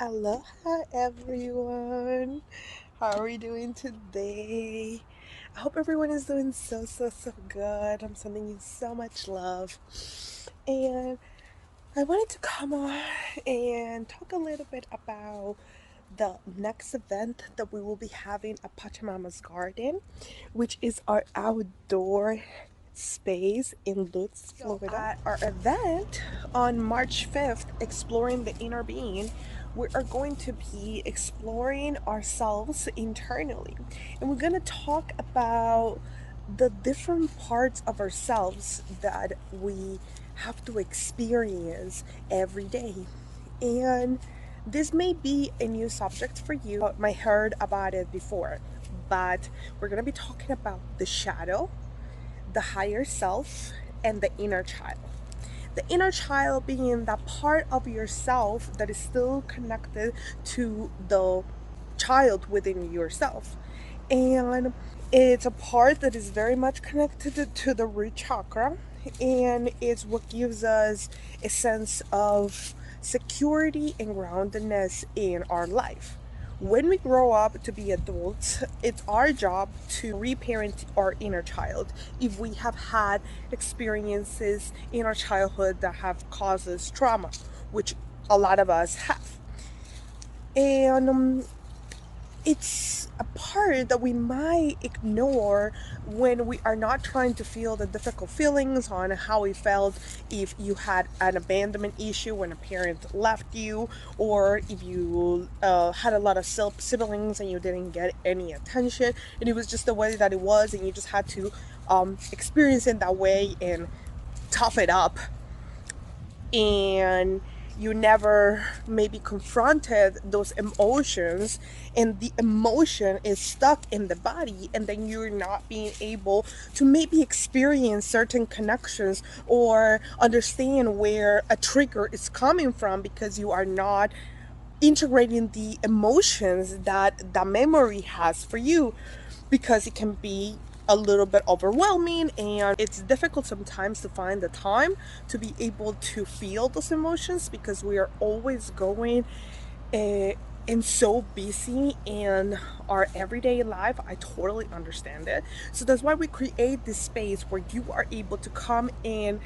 Aloha everyone. How are we doing today? I hope everyone is doing so good. I'm sending you so much love. And I wanted to come on and talk a little bit about the next event that we will be having at Pachamama's Garden, which is our outdoor space in Lutz, Florida. At our event on March 5th, Exploring the Inner Being, we are going to be exploring ourselves internally. And we're going to talk about the different parts of ourselves that we have to experience every day. And this may be a new subject for you. You might heard about it before, but we're going to be talking about the shadow, the higher self, and the inner child. The inner child being that part of yourself that is still connected to the child within yourself. And it's a part that is very much connected to the root chakra, and it's what gives us a sense of security and groundedness in our life. When we grow up to be adults, it's our job to reparent our inner child if we have had experiences in our childhood that have caused us trauma, which a lot of us have. And it's a part that we might ignore when we are not trying to feel the difficult feelings on how we felt if you had an abandonment issue when a parent left you, or if you had a lot of siblings and you didn't get any attention and it was just the way that it was and you just had to experience it that way and tough it up, and you never maybe confronted those emotions, and the emotion is stuck in the body, and then you're not being able to maybe experience certain connections or understand where a trigger is coming from because you are not integrating the emotions that the memory has for you, because it can be a little bit overwhelming and it's difficult sometimes to find the time to be able to feel those emotions because we are always going uh, and so busy in our everyday life. I totally understand it. So that's why we create this space where you are able to come and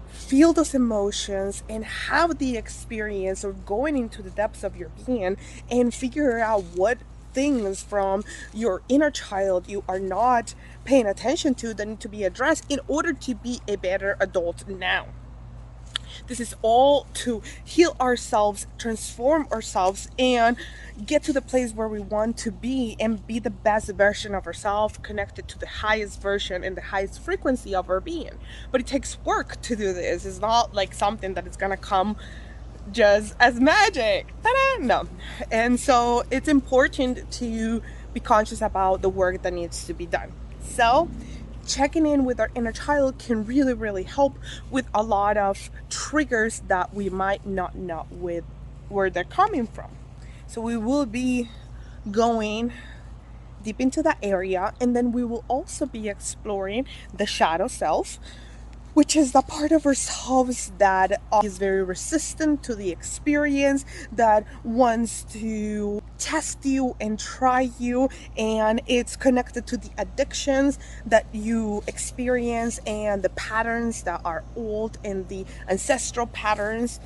feel those emotions and have the experience of going into the depths of your being and figure out what things from your inner child you are not paying attention to that need to be addressed in order to be a better adult now. This is all to heal ourselves, transform ourselves, and get to the place where we want to be and be the best version of ourselves, connected to the highest version and the highest frequency of our being. But it takes work to do this. It's not like something that is going to come just as magic. Ta-da! No. And so it's important to be conscious about the work that needs to be done. So, checking in with our inner child can really help with a lot of triggers that we might not know with where they're coming from. So we will be going deep into that area, and then we will also be exploring the shadow self, which is the part of ourselves that is very resistant to the experience, that wants to test you and try you, and it's connected to the addictions that you experience and the patterns that are old and the ancestral patterns.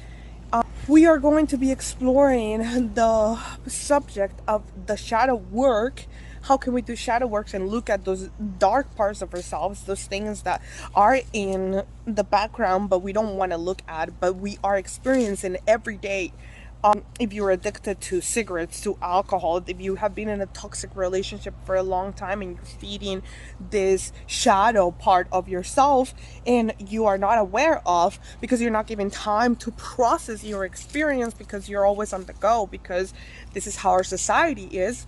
We are going to be exploring the subject of the shadow work. How can we do shadow works and look at those dark parts of ourselves, those things that are in the background but we don't want to look at, but we are experiencing every day. If you're addicted to cigarettes, to alcohol, if you have been in a toxic relationship for a long time and you're feeding this shadow part of yourself and you are not aware of because you're not giving time to process your experience because you're always on the go, because this is how our society is,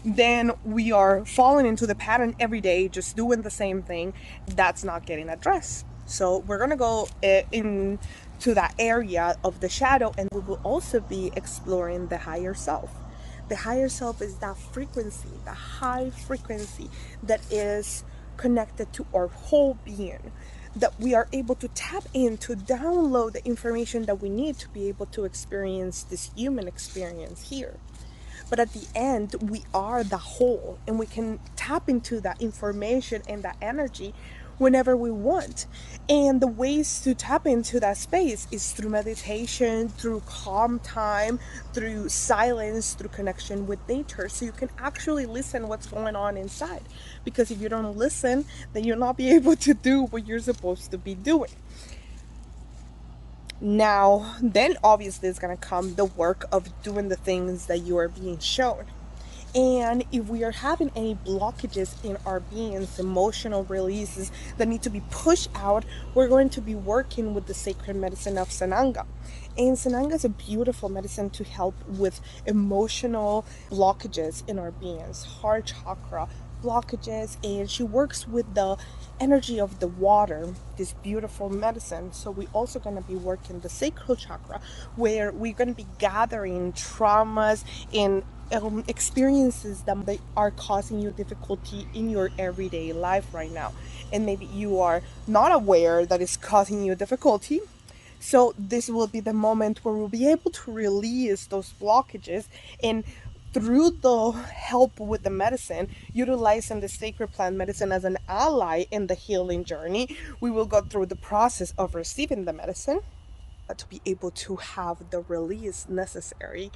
then we are falling into the pattern every day, just doing the same thing that's not getting addressed. So we're going to go into that area of the shadow, and we will also be exploring the higher self. The higher self is that frequency, the high frequency that is connected to our whole being. that we are able to tap in to download the information that we need to be able to experience this human experience here. But at the end, we are the whole, and we can tap into that information and that energy whenever we want. And the ways to tap into that space is through meditation, through calm time, through silence, through connection with nature. So you can actually listen what's going on inside. Because if you don't listen, then you'll not be able to do what you're supposed to be doing. Now, then obviously is going to come the work of doing the things that you are being shown. And if we are having any blockages in our beings, emotional releases that need to be pushed out, we're going to be working with the sacred medicine of Sananga. And Sananga is a beautiful medicine to help with emotional blockages in our beings, heart chakra blockages, and she works with the energy of the water, this beautiful medicine. So we also going to be working the sacral chakra, where we're going to be gathering traumas and experiences that are causing you difficulty in your everyday life right now, and maybe you are not aware that it's causing you difficulty. So this will be the moment where we'll be able to release those blockages, and through the help with the medicine, utilizing the sacred plant medicine as an ally in the healing journey, we will go through the process of receiving the medicine to be able to have the release necessary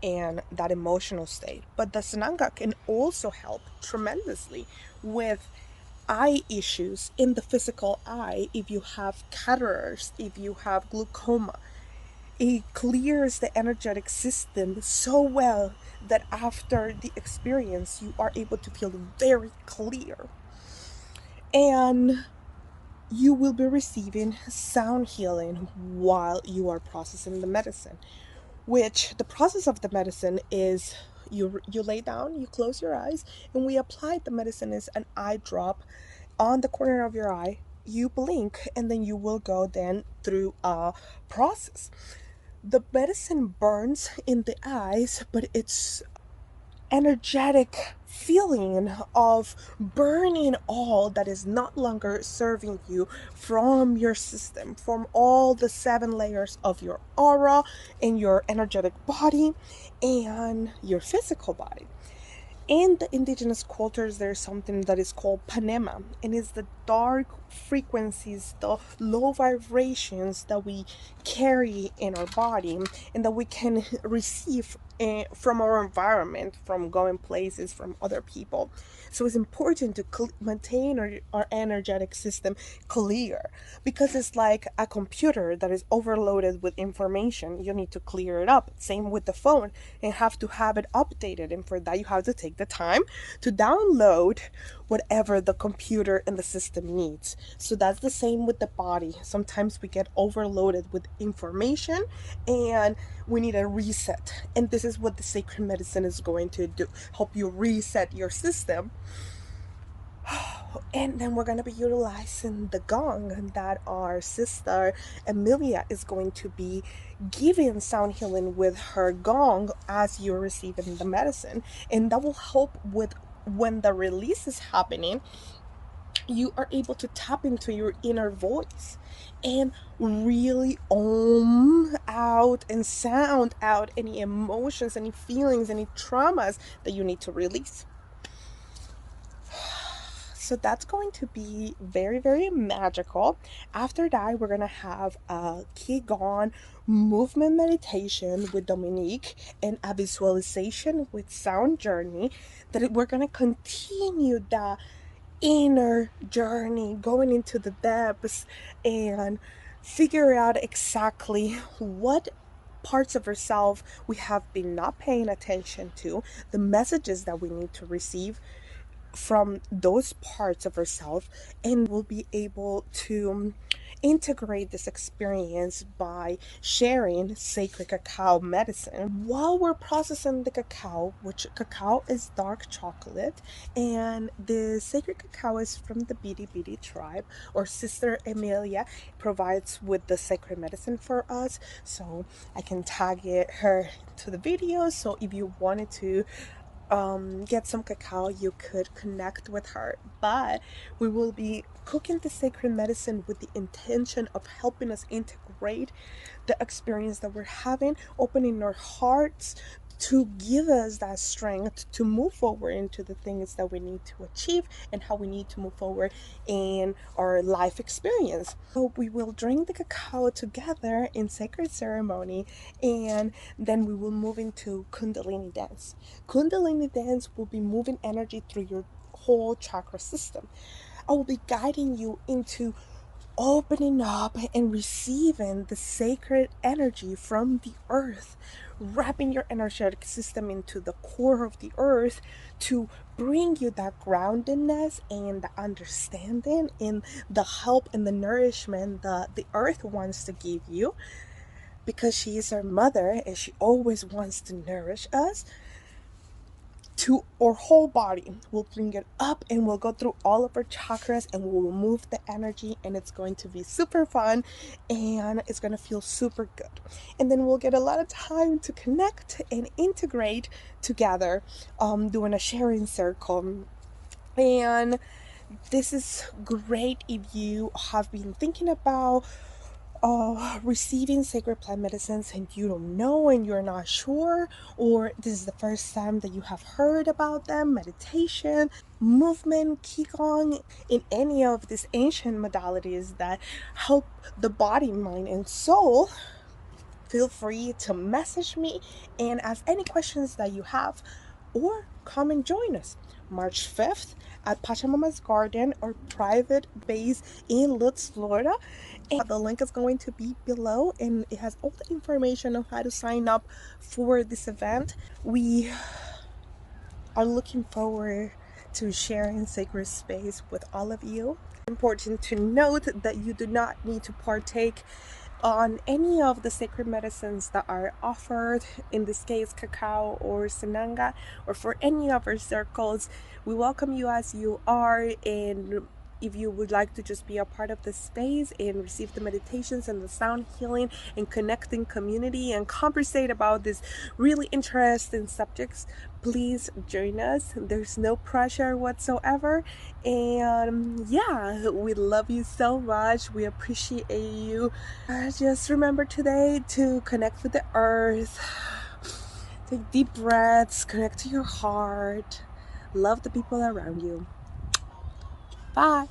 and that emotional state. But the Sananga can also help tremendously with eye issues in the physical eye. If you have cataracts, if you have glaucoma, it clears the energetic system so well that after the experience you are able to feel very clear. And you will be receiving sound healing while you are processing the medicine, which the process of the medicine is you lay down, you close your eyes, and we apply the medicine as an eye drop on the corner of your eye. You blink, and then you will go then through a process. The medicine burns in the eyes, but it's energetic feeling of burning all that is not longer serving you from your system, from all the 7 layers of your aura and your energetic body and your physical body. In the indigenous cultures, there's something that is called Panema, and it's the dark frequencies, the low vibrations that we carry in our body and that we can receive from our environment, from going places, from other people. So it's important to maintain our energetic system clear, because it's like a computer that is overloaded with information. You need to clear it up. Same with the phone, and have to have it updated. And for that, you have to take the time to download whatever the computer and the system needs. So that's the same with the body. Sometimes we get overloaded with information and we need a reset. And this is what the sacred medicine is going to do, help you reset your system. And then we're going to be utilizing the gong that our sister Emilia is going to be giving sound healing with her gong as you're receiving the medicine. And that will help with when the release is happening, you are able to tap into your inner voice and really out and sound out any emotions, any feelings, any traumas that you need to release. So that's going to be very, very magical. After that, we're going to have a Qigong movement meditation with Dominique and a visualization with Sound Journey. That we're going to continue the inner journey, going into the depths and figure out exactly what parts of ourselves we have been not paying attention to, the messages that we need to receive from those parts of ourselves, and we'll be able to integrate this experience by sharing sacred cacao medicine while we're processing the cacao, which cacao is dark chocolate, and the sacred cacao is from the Bidi Bidi tribe. Or Sister Emilia provides with the sacred medicine for us, so I can tag it her to the video. So if you wanted to get some cacao, you could connect with her. But we will be cooking the sacred medicine with the intention of helping us integrate the experience that we're having, opening our hearts to give us that strength to move forward into the things that we need to achieve and how we need to move forward in our life experience. So we will drink the cacao together in sacred ceremony, and then we will move into Kundalini dance. Kundalini dance will be moving energy through your whole chakra system. I will be guiding you into opening up and receiving the sacred energy from the earth, wrapping your energetic system into the core of the earth to bring you that groundedness and the understanding and the help and the nourishment that the earth wants to give you, because she is our mother and she always wants to nourish us to our whole body. We'll bring it up and we'll go through all of our chakras and we'll move the energy, and it's going to be super fun and it's going to feel super good. And then we'll get a lot of time to connect and integrate together, doing a sharing circle. And this is great if you have been thinking about receiving sacred plant medicines and you don't know and you're not sure, or this is the first time that you have heard about them, meditation, movement, qigong, in any of these ancient modalities that help the body, mind, and soul, feel free to message me and ask any questions that you have, or come and join us March 5th at Pachamama's Garden, or private base in Lutz, Florida. And the link is going to be below, and it has all the information on how to sign up for this event. We are looking forward to sharing sacred space with all of you. Important to note that you do not need to partake on any of the sacred medicines that are offered, in this case cacao or sananga, or for any of our circles. We welcome you as you are, and if you would like to just be a part of the space and receive the meditations and the sound healing and connecting community and conversate about these really interesting subjects, please join us. There's no pressure whatsoever. And yeah, we love you so much. We appreciate you. Just remember today to connect with the earth. Take deep breaths, connect to your heart, love the people around you. Bye.